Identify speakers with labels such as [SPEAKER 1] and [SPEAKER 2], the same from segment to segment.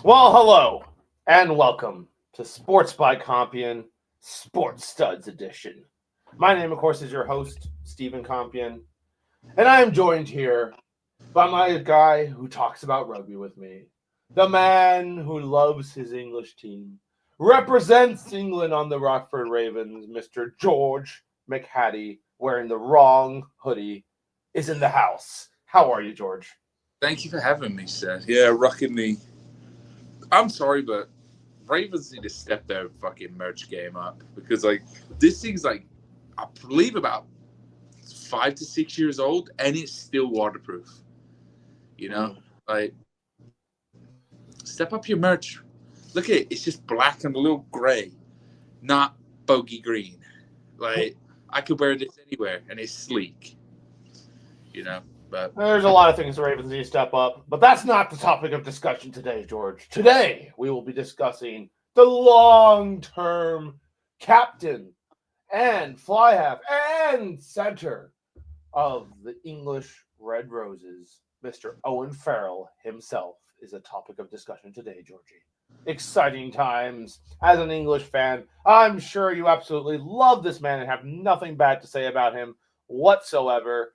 [SPEAKER 1] Well, hello and welcome to Sports by Compion Sports Studs Edition. My name, of course, is your host, Stephen Compion, and I am joined here by my guy who talks about rugby with me, the man who loves his English team, represents England on the Rockford Ravens, Mr. George McHattie, wearing the wrong hoodie, is in the house. How are you, George?
[SPEAKER 2] Thank you for having me, sir. Yeah, rocking the. I'm sorry, but Ravens need to step their fucking merch game up because, this thing's I believe about 5 to 6 years old, and it's still waterproof. You know,
[SPEAKER 1] Mm.
[SPEAKER 2] like step up your merch. Look at it; it's just black and a little gray, not bogey green. Like I could wear this anywhere, and it's sleek. You know, but
[SPEAKER 1] There's a lot of things the Ravens need to step up, but that's not the topic of discussion today, George. Today, we will be discussing the long term captain and fly half and center of the English Red Roses, Mr. Owen Farrell himself, is a topic of discussion today, Georgie. Exciting times. As an English fan, I'm sure you absolutely love this man and have nothing bad to say about him whatsoever.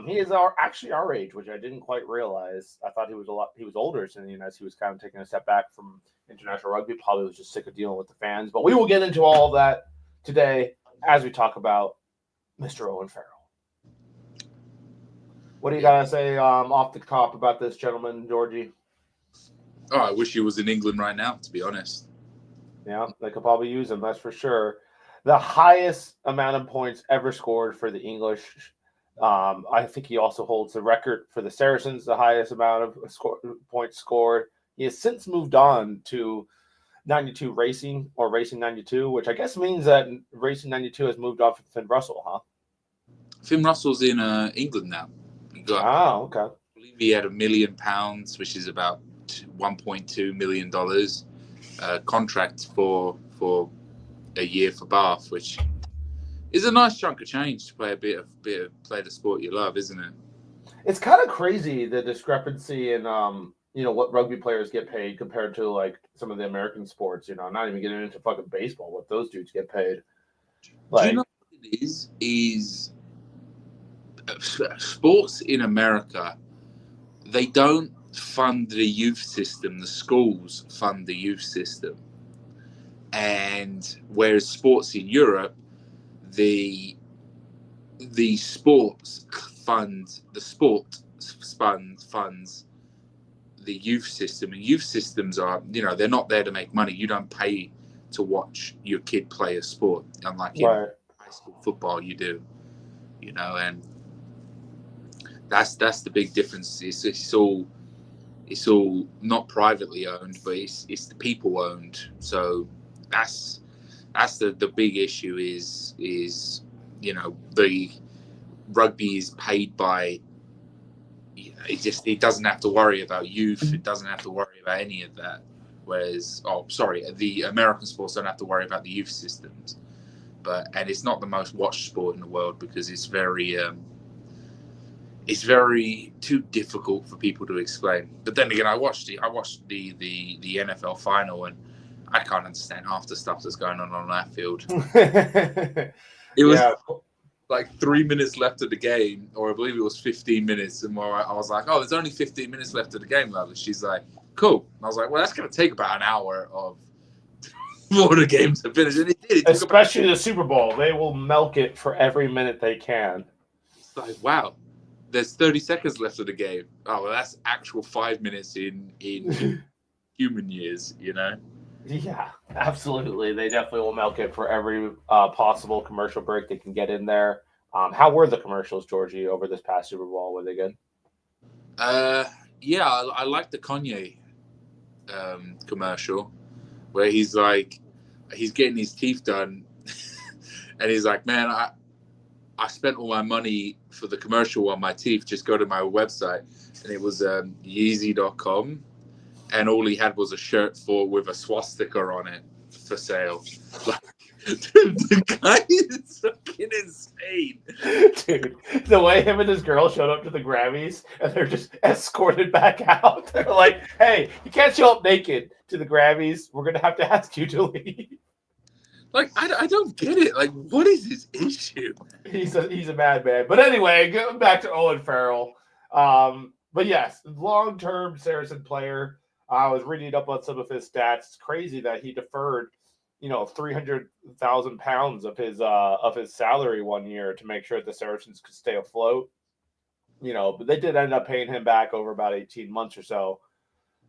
[SPEAKER 1] He is actually our age, which I didn't quite realize. I thought he was a lot. He was older than as he was kind of taking a step back from international rugby. Probably was just sick of dealing with the fans. But we will get into all of that today as we talk about Mr. Owen Farrell. What do you
[SPEAKER 2] yeah.
[SPEAKER 1] got to say off the top about this gentleman, Georgie?
[SPEAKER 2] Oh, I wish he was in England right now. To be honest.
[SPEAKER 1] Yeah, they could probably use him. That's for sure. The highest amount of points ever scored for the English. I think he also holds the record for the Saracens, the highest amount of points scored. He has since moved on to 92 Racing or Racing 92, which I guess means that Racing 92 has moved on from Finn Russell, huh?
[SPEAKER 2] Finn Russell's in England now. He got, I
[SPEAKER 1] Ah, okay.
[SPEAKER 2] believe he had £1 million, which is about $1.2 million contract for a year for Bath, which is a nice chunk of change to play play the sport you love, isn't it?
[SPEAKER 1] It's kind of crazy the discrepancy in what rugby players get paid compared to like some of the American sports. Not even getting into fucking baseball, what those dudes get paid.
[SPEAKER 2] Do you know
[SPEAKER 1] Like,
[SPEAKER 2] what it is? Sports in America, they don't fund the youth system. The schools fund the youth system, and whereas sports in Europe, the sports fund the sport funds the youth system, and youth systems are, they're not there to make money. You don't pay to watch your kid play a sport, unlike in
[SPEAKER 1] right.
[SPEAKER 2] high school football you do. And that's the big difference. It's all not privately owned, but it's the people owned. So that's the big issue is the rugby is paid by. It doesn't have to worry about youth. It doesn't have to worry about any of that. Whereas, the American sports don't have to worry about the youth systems. And it's not the most watched sport in the world because it's very too difficult for people to explain. But then again, I watched the NFL final, and I can't understand half the stuff that's going on that field. It was
[SPEAKER 1] Yeah.
[SPEAKER 2] like 3 minutes left of the game, or I believe it was 15 minutes. And I was like, oh, there's only 15 minutes left of the game, Lally. She's like, cool. And I was like, well, that's going to take about an hour of for the game to finish. And it did.
[SPEAKER 1] Especially the Super Bowl. They will milk it for every minute they can.
[SPEAKER 2] It's like, wow, there's 30 seconds left of the game. Oh, well, that's actual 5 minutes in human years,
[SPEAKER 1] Yeah, absolutely. They definitely will milk it for every possible commercial break they can get in there. How were the commercials, Georgie, over this past Super Bowl? Were they good?
[SPEAKER 2] Yeah, I like the Kanye commercial where he's getting his teeth done, and he's like, man, I spent all my money for the commercial on my teeth. Just go to my website, and it was Yeezy.com, and all he had was a shirt with a swastika on it for sale. The guy is fucking insane.
[SPEAKER 1] Dude, the way him and his girl showed up to the Grammys and they're just escorted back out. They're like, hey, you can't show up naked to the Grammys. We're going to have to ask you to leave.
[SPEAKER 2] Like, I don't get it. Like, what is his issue?
[SPEAKER 1] He's a madman. But anyway, going back to Owen Farrell. But yes, long-term Saracen player. I was reading up on some of his stats. It's crazy that he deferred, 300,000 pounds of his salary one year to make sure the Saracens could stay afloat. But they did end up paying him back over about 18 months or so.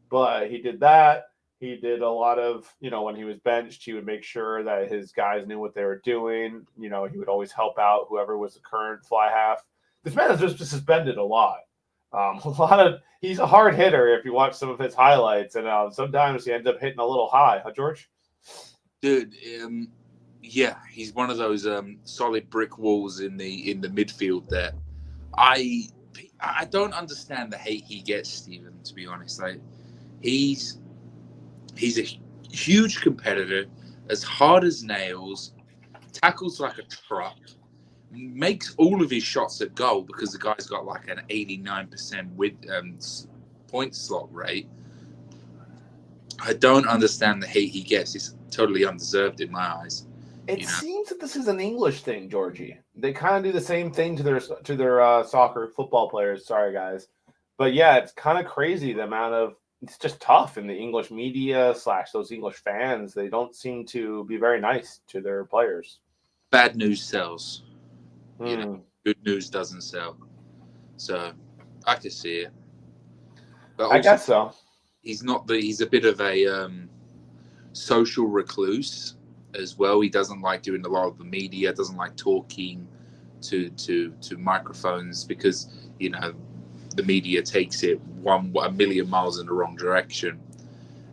[SPEAKER 1] But he did that. He did a lot of, when he was benched, he would make sure that his guys knew what they were doing. He would always help out whoever was the current fly half. This man has just been suspended a lot. He's a hard hitter if you watch some of his highlights, and sometimes he ends up hitting a little high, huh, George?
[SPEAKER 2] Dude, yeah, he's one of those solid brick walls in the midfield there. I don't understand the hate he gets, Stephen, to be honest. Like, he's a huge competitor, as hard as nails, tackles like a truck, makes all of his shots at goal because the guy's got like an 89% point slot rate. I don't understand the hate he gets. It's totally undeserved in my eyes.
[SPEAKER 1] It seems that this is an English thing, Georgie. They kind of do the same thing to their soccer football players. Sorry, guys, but yeah, it's kind of crazy the amount of. It's just tough in the English media / those English fans. They don't seem to be very nice to their players.
[SPEAKER 2] Bad news sells. Good news doesn't sell. So I can see it. But also,
[SPEAKER 1] I guess so.
[SPEAKER 2] He's a bit of a social recluse as well. He doesn't like doing a lot of the media, doesn't like talking to microphones because, the media takes it a million miles in the wrong direction.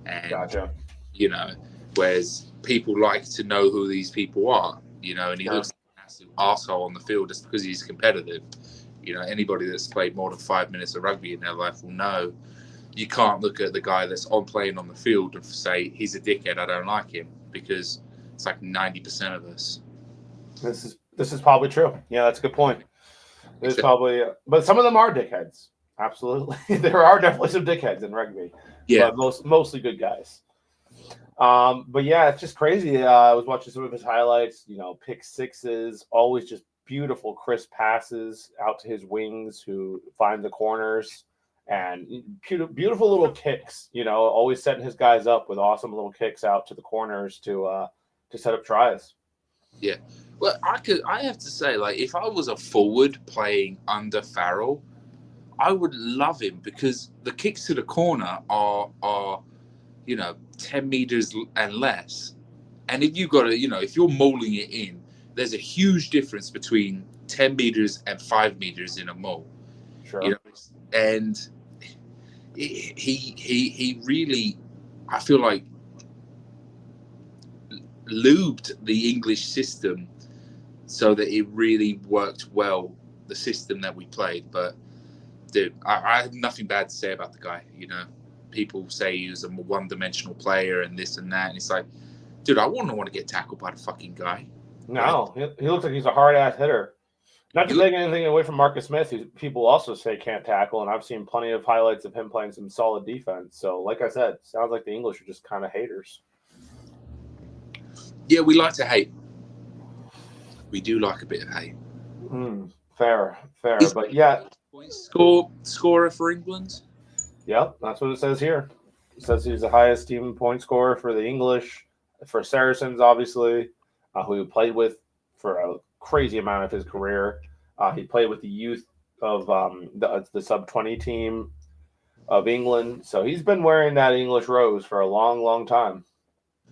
[SPEAKER 2] And,
[SPEAKER 1] gotcha.
[SPEAKER 2] Whereas people like to know who these people are, and he looks like an absolute arsehole on the field just because he's competitive. Anybody that's played more than 5 minutes of rugby in their life will know you can't look at the guy that's playing on the field and say, he's a dickhead, I don't like him, because it's like 90% of us.
[SPEAKER 1] This is probably true. Yeah, that's a good point. There's probably, but some of them are dickheads. Absolutely. There are definitely some dickheads in rugby.
[SPEAKER 2] Yeah.
[SPEAKER 1] But mostly good guys. But yeah, it's just crazy. I was watching some of his highlights, pick sixes, always just beautiful, crisp passes out to his wings who find the corners, and beautiful little kicks, always setting his guys up with awesome little kicks out to the corners to set up tries.
[SPEAKER 2] Yeah. Well, I have to say, like, if I was a forward playing under Farrell, I would love him because the kicks to the corner are 10 meters and less. And if you got to, if you're mauling it in, there's a huge difference between 10 meters and 5 meters in a maul.
[SPEAKER 1] Sure.
[SPEAKER 2] And he really, I feel like, lubed the English system so that it really worked well, the system that we played. But dude, I have nothing bad to say about the guy. People say he was a one-dimensional player and this and that, and it's like, dude, I wouldn't want to get tackled by the fucking guy.
[SPEAKER 1] No, he looks like he's a hard-ass hitter. Not to take anything away from Marcus Smith, who people also say can't tackle, and I've seen plenty of highlights of him playing some solid defense. So, like I said, sounds like the English are just kind of haters.
[SPEAKER 2] Yeah, we like to hate. We do like a bit of hate.
[SPEAKER 1] Fair. But yeah.
[SPEAKER 2] Point scorer for England?
[SPEAKER 1] Yep, that's what it says here. It says he's the highest team point scorer for the English, for Saracens, obviously, who he played with for a crazy amount of his career. He played with the youth of the sub-20 team of England. So he's been wearing that English rose for a long, long time.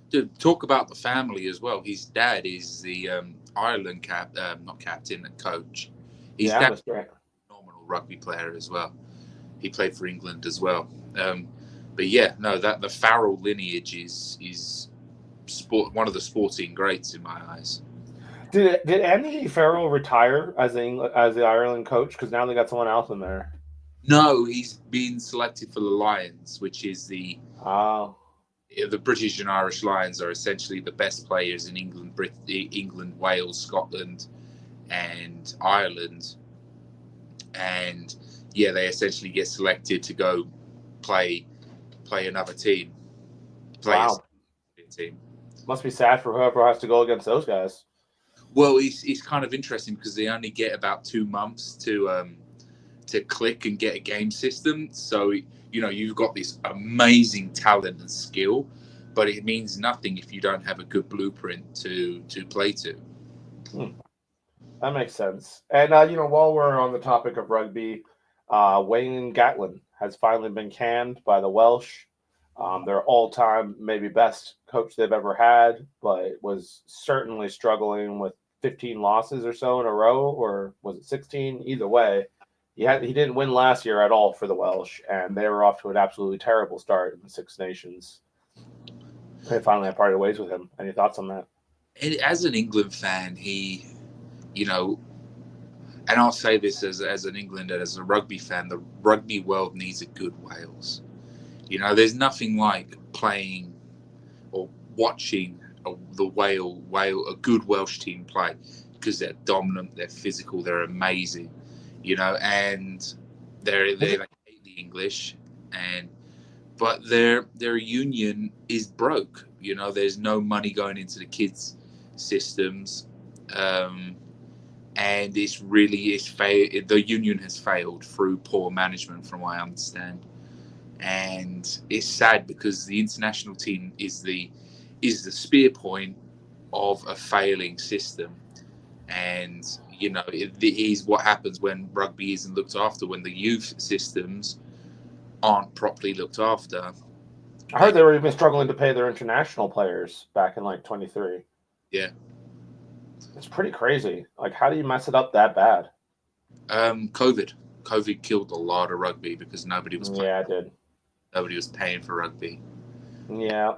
[SPEAKER 2] Dude, talk about the family as well. His dad is the Ireland coach. His dad is a phenomenal rugby player as well. He played for England as well. But yeah, no, that the Farrell lineage is one of the sporting greats in my eyes.
[SPEAKER 1] Did Andy Farrell retire as the Ireland coach? Because now they got someone else in there.
[SPEAKER 2] No, he's been selected for the Lions, which is the the British and Irish Lions are essentially the best players in England, Wales, Scotland, and Ireland, and yeah, they essentially get selected to go play another team, play
[SPEAKER 1] Wow.
[SPEAKER 2] a team.
[SPEAKER 1] Must be sad for whoever has to go against those guys.
[SPEAKER 2] Well, it's kind of interesting because they only get about 2 months to click and get a game system. So you've got this amazing talent and skill, but it means nothing if you don't have a good blueprint to play to.
[SPEAKER 1] That makes sense. And while we're on the topic of rugby, Wayne Gatlin has finally been canned by the Welsh. Their all-time, maybe best coach they've ever had, but was certainly struggling with 15 losses or so in a row, or was it 16? Either way, he didn't win last year at all for the Welsh, and they were off to an absolutely terrible start in the Six Nations. They finally have parted ways with him. Any thoughts on that?
[SPEAKER 2] And as an England fan, he, and I'll say this as an England and as a rugby fan, the rugby world needs a good Wales. There's nothing like playing or watching a good Welsh team play, because they're dominant, they're physical, they're amazing, and they hate the English, but their union is broke. There's no money going into the kids' systems, and the union has failed through poor management, from what I understand. And it's sad because the international team is the spear point of a failing system, and it is what happens when rugby isn't looked after, when the youth systems aren't properly looked after.
[SPEAKER 1] I heard they were even struggling to pay their international players back in 23.
[SPEAKER 2] Yeah,
[SPEAKER 1] it's pretty crazy. How do you mess it up that bad?
[SPEAKER 2] COVID killed a lot of rugby because nobody was playing.
[SPEAKER 1] Yeah, it did.
[SPEAKER 2] Nobody was paying for rugby.
[SPEAKER 1] Yeah.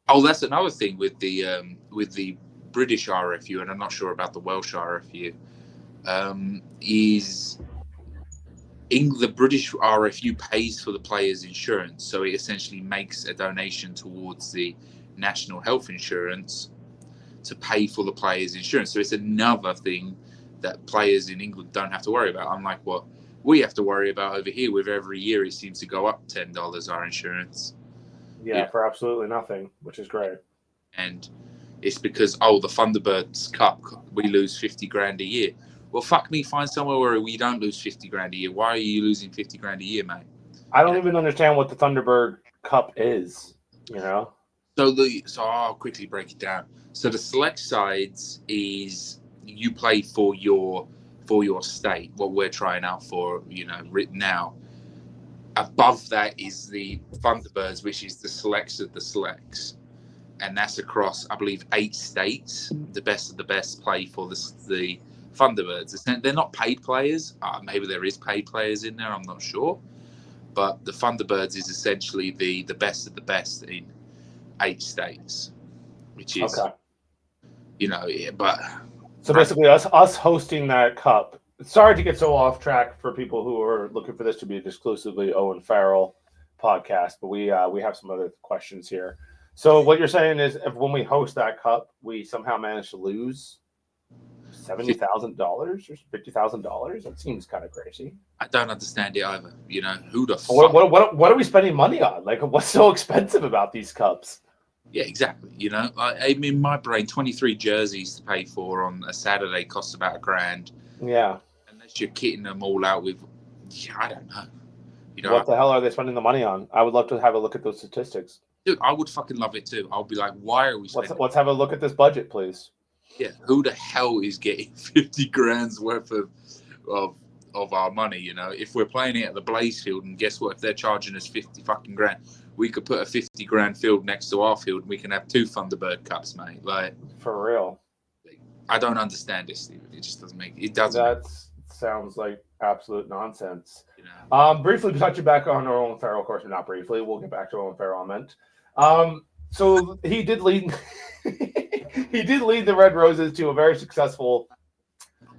[SPEAKER 2] Oh, that's another thing with the British RFU, and I'm not sure about the Welsh RFU. Is the British RFU pays for the players' insurance, so it essentially makes a donation towards the national health insurance to pay for the players' insurance. So it's another thing that players in England don't have to worry about, unlike what we have to worry about over here, with every year it seems to go up $10, our insurance.
[SPEAKER 1] Yeah, for absolutely nothing, which is great.
[SPEAKER 2] And it's because, the Thunderbirds Cup, we lose 50 grand a year. Well, fuck me, find somewhere where we don't lose 50 grand a year. Why are you losing 50 grand a year, mate?
[SPEAKER 1] I don't even understand what the Thunderbird Cup is,
[SPEAKER 2] So I'll quickly break it down. So the select sides is you play for your state, what we're trying out for, written now. Above that is the Thunderbirds, which is the selects of the selects. And that's across, I believe, 8 states. The best of the best play for the Thunderbirds. They're not paid players. Maybe there is paid players in there, I'm not sure. But the Thunderbirds is essentially the best of the best in 8 states, which is, but...
[SPEAKER 1] So basically us hosting that cup. Sorry to get so off track for people who are looking for this to be an exclusively Owen Farrell podcast, but we have some other questions here. So what you're saying is, if when we host that cup, we somehow manage to lose $70,000 or $50,000, that seems kind of crazy.
[SPEAKER 2] I don't understand it either. Who the fuck?
[SPEAKER 1] What are we spending money on? What's so expensive about these cups?
[SPEAKER 2] Yeah, exactly. In my brain, 23 jerseys to pay for on a Saturday costs about $1,000.
[SPEAKER 1] Yeah.
[SPEAKER 2] Unless you're kitting them all out with, I don't know.
[SPEAKER 1] What the hell are they spending the money on? I would love to have a look at those statistics.
[SPEAKER 2] Dude, I would fucking love it too. I'll be like, why are we spending?
[SPEAKER 1] Let's have a look at this budget, please.
[SPEAKER 2] Yeah, who the hell is getting 50 grand's worth of our money? If we're playing it at the Blaze field, and guess what? If they're charging us 50 fucking grand, we could put a 50 grand field next to our field, and we can have 2 Thunderbird Cups, mate.
[SPEAKER 1] For real.
[SPEAKER 2] I don't understand this, Steve. It just doesn't make it.
[SPEAKER 1] Sounds like absolute nonsense. Briefly touching back on Owen Farrell, of course, not briefly. We'll get back to Owen Farrell. I meant. So he did lead. He did lead the Red Roses to a very successful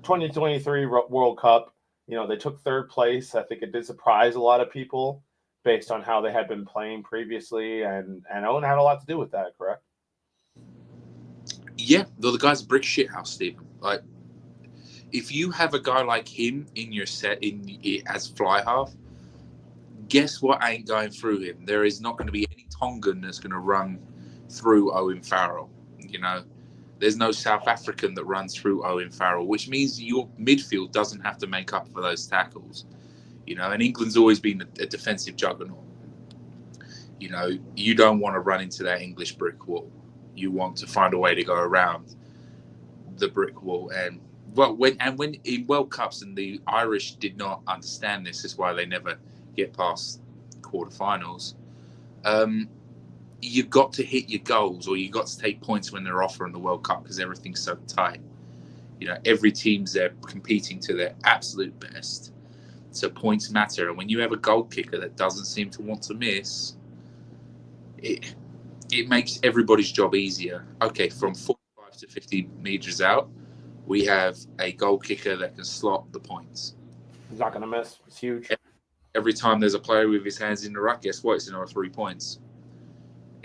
[SPEAKER 1] 2023 World Cup. They took 3rd place. I think it did surprise a lot of people. based on how they had been playing previously, and Owen had a lot to do with that, correct?
[SPEAKER 2] Yeah, though the guy's a brick shithouse, Stephen. Like, if you have a guy like him in your set as fly half, guess what ain't going through him? There is not going to be any Tongan that's going to run through Owen Farrell. You know, there's no South African that runs through Owen Farrell, which means your midfield doesn't have to make up for those tackles. You know, and England's always been a defensive juggernaut. You know, you don't want to run into that English brick wall. You want to find a way to go around the brick wall. And when in World Cups, and the Irish did not understand this, is why they never get past quarterfinals. You've got to hit your goals, or you've got to take points when they're off in the World Cup, because everything's so tight. You know, every team's there competing to their absolute best. So points matter. And when you have a goal kicker that doesn't seem to want to miss, it makes everybody's job easier. Okay, from 45 to 50 meters out, we have a goal kicker that can slot the points.
[SPEAKER 1] He's not going to miss. It's huge.
[SPEAKER 2] Every time there's a player with his hands in the ruck, guess what? It's another 3 points.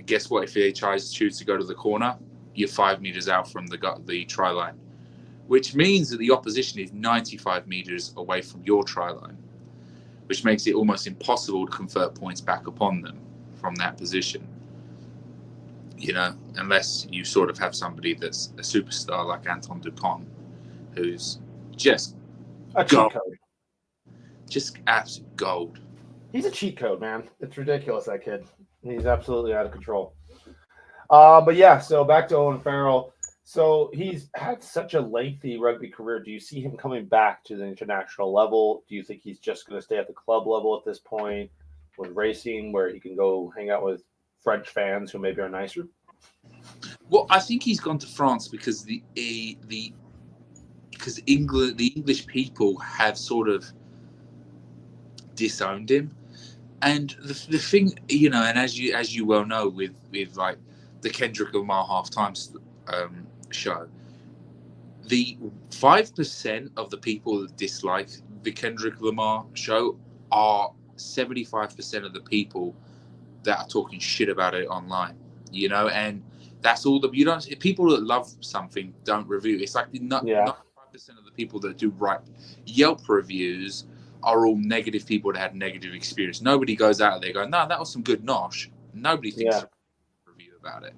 [SPEAKER 2] Guess what? If he tries to choose to go to the corner, you're 5 meters out from the try line, which means that the opposition is 95 meters away from your try line, which makes it almost impossible to convert points back upon them from that position. You know, unless you sort of have somebody that's a superstar like Anton Dupont, who's just
[SPEAKER 1] a cheat code.
[SPEAKER 2] Just absolute gold.
[SPEAKER 1] He's a cheat code, man. It's ridiculous, that kid. He's absolutely out of control. But yeah, so back to Owen Farrell. So he's had such a lengthy rugby career. Do you see him coming back to the international level? Do you think he's just going to stay at the club level at this point with racing, where he can go hang out with French fans who maybe are nicer?
[SPEAKER 2] Well, I think he's gone to France because the English people have sort of disowned him. And the thing, you know, and as you well know, with like the Kendrick Lamar halftime show, the 5% of the people that dislike the Kendrick Lamar show are 75% of the people that are talking shit about it online. You know, and that's all the people that love something don't review. It's like 95% of the people that do write Yelp reviews are all negative people that had negative experience. Nobody goes out there going, no, that was some good nosh. Nobody thinks a review about it.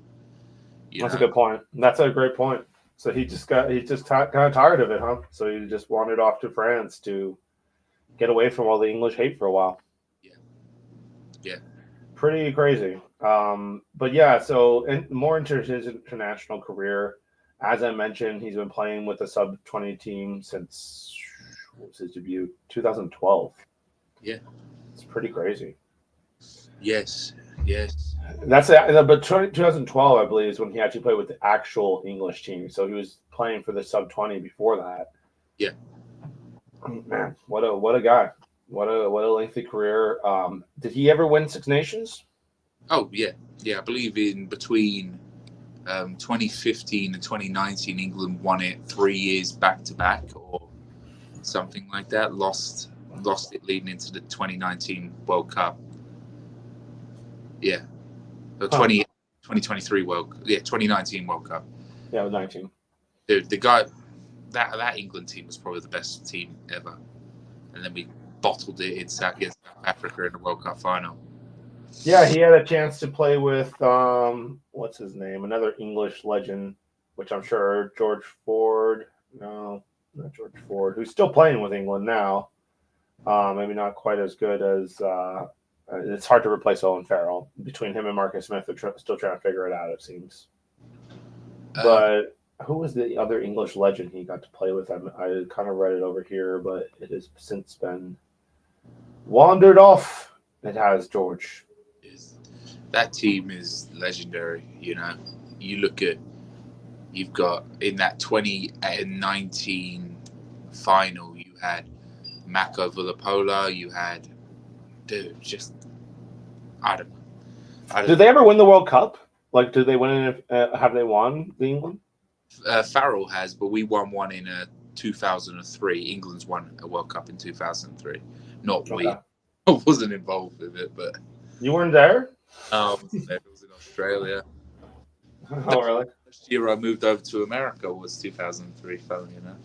[SPEAKER 1] That's a good point. That's a great point. So he just kind of tired of it, huh? So he just wandered off to France to get away from all the English hate for a while.
[SPEAKER 2] Yeah. Pretty
[SPEAKER 1] crazy. But yeah, so more into his international career, as I mentioned, he's been playing with the sub-20 team since, what was his debut? 2012.
[SPEAKER 2] Yeah.
[SPEAKER 1] It's pretty crazy.
[SPEAKER 2] Yes.
[SPEAKER 1] That's it. But 2012, I believe, is when he actually played with the actual English team. So he was playing for the sub-20 before that.
[SPEAKER 2] Yeah.
[SPEAKER 1] Man, what a guy. What a lengthy career. Did he ever win Six Nations?
[SPEAKER 2] Oh, yeah. Yeah, I believe in between 2015 and 2019, England won it 3 years back-to-back or something like that. Lost it leading into the 2019 World Cup. Yeah. The 2023 2019 World Cup.
[SPEAKER 1] Yeah, 19.
[SPEAKER 2] Dude, the guy, that England team was probably the best team ever. And then we bottled it in South Africa in the World Cup final.
[SPEAKER 1] Yeah, he had a chance to play with what's his name? Another English legend, which I'm sure George Ford. No, not George Ford, who's still playing with England now. Maybe not quite as good as. It's hard to replace Owen Farrell. Between him and Marcus Smith, they're still trying to figure it out, it seems. But who was the other English legend he got to play with? I kind of read it over here, but it has since been wandered off. It has, George.
[SPEAKER 2] That team is legendary. You know, you've got in that 2019 final, you had Mako Vulapola, you had, dude, just, I don't know.
[SPEAKER 1] Did they ever win the World Cup? Like, did they win it? Have they won the England?
[SPEAKER 2] Farrell has, but we won one in 2003. England's won a World Cup in 2003. Not we. I wasn't involved with it, but
[SPEAKER 1] You weren't there?
[SPEAKER 2] it was in Australia. The
[SPEAKER 1] Oh, really?
[SPEAKER 2] first year I moved over to America was 2003, phone,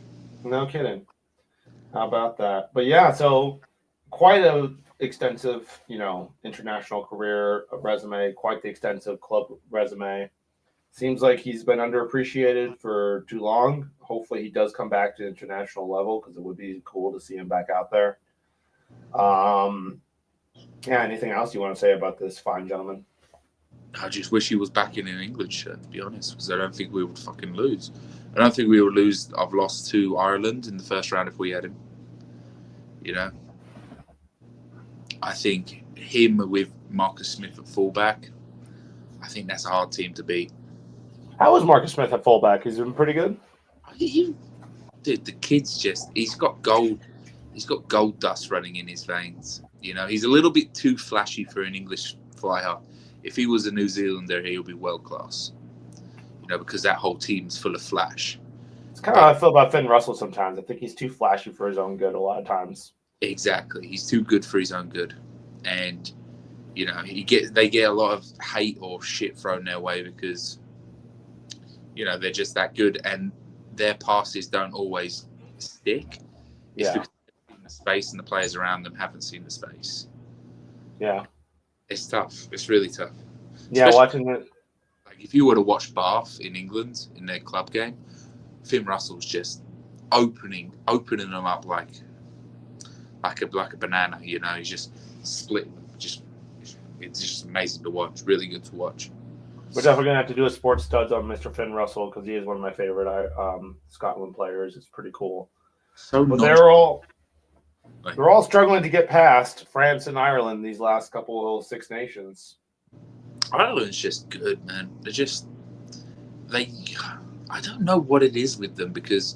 [SPEAKER 1] No kidding. How about that? But yeah, so quite a extensive, international career resume, quite the extensive club resume. Seems like he's been underappreciated for too long. Hopefully, he does come back to international level because it would be cool to see him back out there. Um, yeah. Anything else you want to say about this fine gentleman?
[SPEAKER 2] I just wish he was back in an England shirt, to be honest, because I don't think we would fucking lose. I don't think we would lose. I've lost to Ireland in the first round if we had him. You know, I think him with Marcus Smith at fullback, I think that's a hard team to beat.
[SPEAKER 1] How was Marcus Smith at fullback? He's been pretty good.
[SPEAKER 2] The kid's he's got gold dust running in his veins. He's a little bit too flashy for an English fly half. If he was a New Zealander, he would be world class. Because that whole team's full of flash.
[SPEAKER 1] It's kind of how I feel about Finn Russell sometimes. I think he's too flashy for his own good a lot of times.
[SPEAKER 2] Exactly. He's too good for his own good. And, they get a lot of hate or shit thrown their way because, they're just that good and their passes don't always stick. It's because they've seen the space and the players around them haven't seen the space.
[SPEAKER 1] Yeah.
[SPEAKER 2] It's tough. It's really tough.
[SPEAKER 1] Yeah, watching it.
[SPEAKER 2] Like if you were to watch Bath in England in their club game, Finn Russell's just opening them up like a banana. He's just splitting them. It's just amazing to watch. Really good to watch.
[SPEAKER 1] We're definitely gonna have to do a sports studs on Mr. Finn Russell because he is one of my favorite Scotland players. It's pretty cool. But they're all struggling to get past France and Ireland these last couple of Six Nations.
[SPEAKER 2] Ireland's just good, man. I don't know what it is with them because,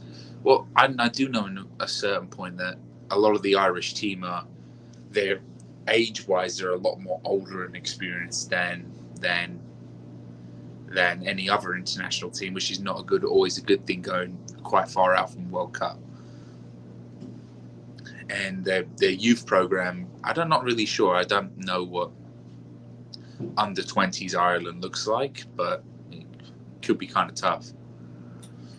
[SPEAKER 2] I do know in a certain point that a lot of the Irish team they're age-wise, they're a lot more older and experienced than any other international team, which is not always a good thing going quite far out from World Cup. And their youth program, I'm not really sure. I don't know what under 20s Ireland looks like, but it could be kind of tough.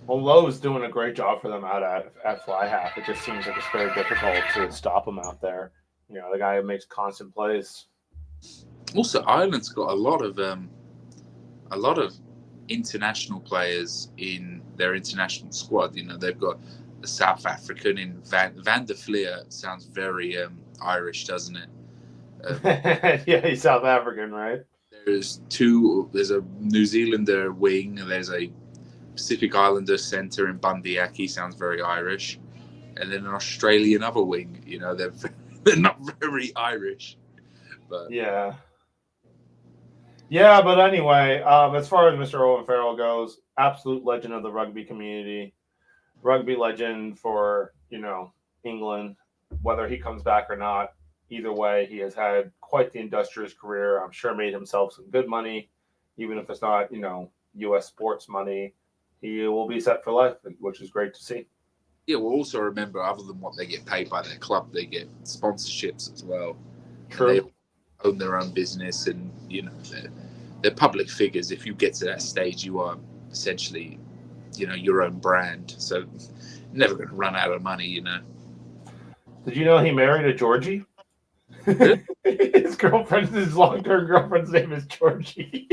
[SPEAKER 1] Well, Lowe's doing a great job for them out at fly half. It just seems like it's very difficult to stop him out there. The guy who makes constant plays.
[SPEAKER 2] Also, Ireland's got a lot of international players in their international squad. They've got the South African in Van der Fleer. Sounds very Irish, doesn't it?
[SPEAKER 1] Yeah, he's South African, right?
[SPEAKER 2] There's a New Zealander wing, and there's a Pacific Islander centre in Bundyaki, sounds very Irish, and then an Australian other wing. They're not very Irish, but
[SPEAKER 1] yeah. But anyway, as far as Mr. Owen Farrell goes, absolute legend of the rugby community, rugby legend for England. Whether he comes back or not, either way, he has had quite the industrious career. I'm sure made himself some good money, even if it's not U.S. sports money. He will be set for life, which is great to see.
[SPEAKER 2] Yeah, we'll also remember, other than what they get paid by their club, they get sponsorships as well.
[SPEAKER 1] True.
[SPEAKER 2] They own their own business, and they're public figures. If you get to that stage, you are essentially, your own brand. So you're never going to run out of money.
[SPEAKER 1] Did you know he married a Georgie? His long-term girlfriend's name is Georgie.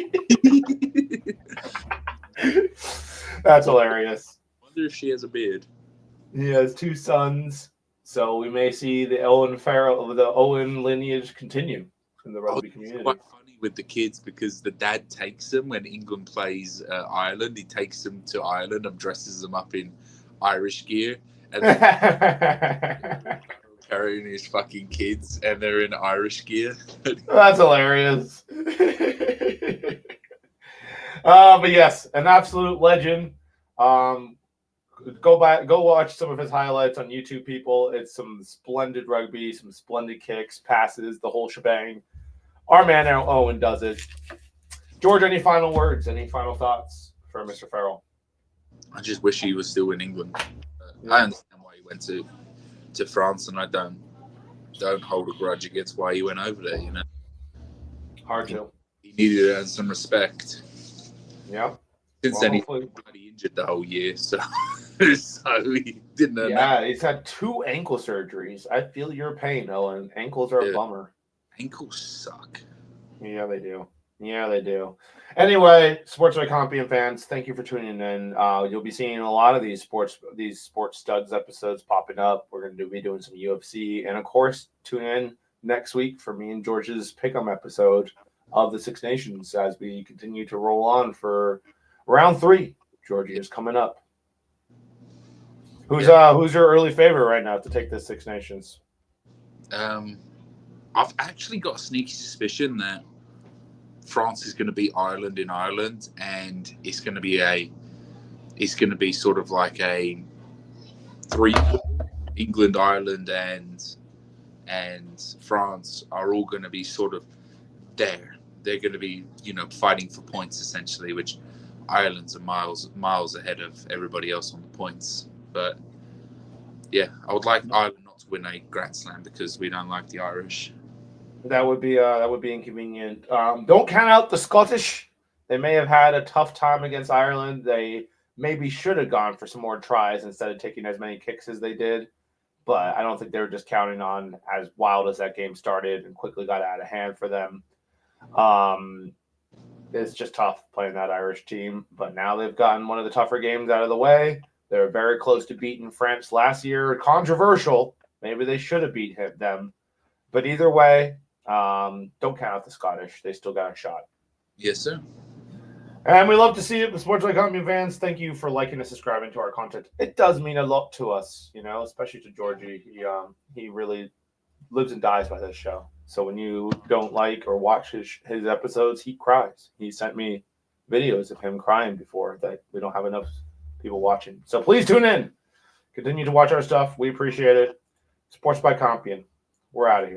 [SPEAKER 1] That's hilarious.
[SPEAKER 2] I wonder if she has a beard.
[SPEAKER 1] He has 2 sons, so we may see the Owen lineage continue in the rugby community.
[SPEAKER 2] It's quite funny with the kids because the dad takes them when England plays Ireland. He takes them to Ireland and dresses them up in Irish gear, and carrying his fucking kids, and they're in Irish gear.
[SPEAKER 1] That's hilarious. But yes, an absolute legend. Go watch some of his highlights on YouTube, people. It's some splendid rugby, some splendid kicks, passes, the whole shebang. Our man Owen does it. George, any final words? Any final thoughts for Mr. Farrell?
[SPEAKER 2] I just wish he was still in England. I understand why he went to France, and I don't. don't hold a grudge against why he went over there.
[SPEAKER 1] Hard to.
[SPEAKER 2] He needed to earn some respect.
[SPEAKER 1] Yeah.
[SPEAKER 2] Since then, he's bloody injured the whole year, so he didn't earn that.
[SPEAKER 1] Yeah, he's had 2 ankle surgeries. I feel your pain, Owen. Ankles are a bummer.
[SPEAKER 2] Ankles suck.
[SPEAKER 1] Yeah, they do. Yeah, they do. Anyway, Sports by Compian fans, thank you for tuning in. You'll be seeing a lot of these sports studs episodes popping up. We're going to be doing some UFC, and of course, tune in next week for me and George's pick'em episode of the Six Nations as we continue to roll on for round 3. Georgia is coming up. Who's your early favorite right now to take this Six Nations?
[SPEAKER 2] I've actually got a sneaky suspicion that France is going to beat Ireland in Ireland, and it's going to be sort of like a 3. England, Ireland, and France are all going to be sort of there. They're going to be, fighting for points essentially, which Ireland's are miles ahead of everybody else on the points. But yeah, I would like Ireland not to win a Grand Slam because we don't like the Irish.
[SPEAKER 1] That would be inconvenient. Don't count out the Scottish. They may have had a tough time against Ireland. They maybe should have gone for some more tries instead of taking as many kicks as they did. But I don't think they were just counting on as wild as that game started and quickly got out of hand for them. It's just tough playing that Irish team. But now they've gotten one of the tougher games out of the way. They were very close to beating France last year. Controversial. Maybe they should have beat them. But either way, don't count out the Scottish. They still got a shot.
[SPEAKER 2] Yes, sir.
[SPEAKER 1] And we love to see it. The Sports Like Company fans, thank you for liking and subscribing to our content. It does mean a lot to us, especially to Georgie. He really lives and dies by this show. So when you don't like or watch his episodes, he cries. He sent me videos of him crying before that we don't have enough people watching. So please tune in. Continue to watch our stuff. We appreciate it. Sports by Compian. We're out of here.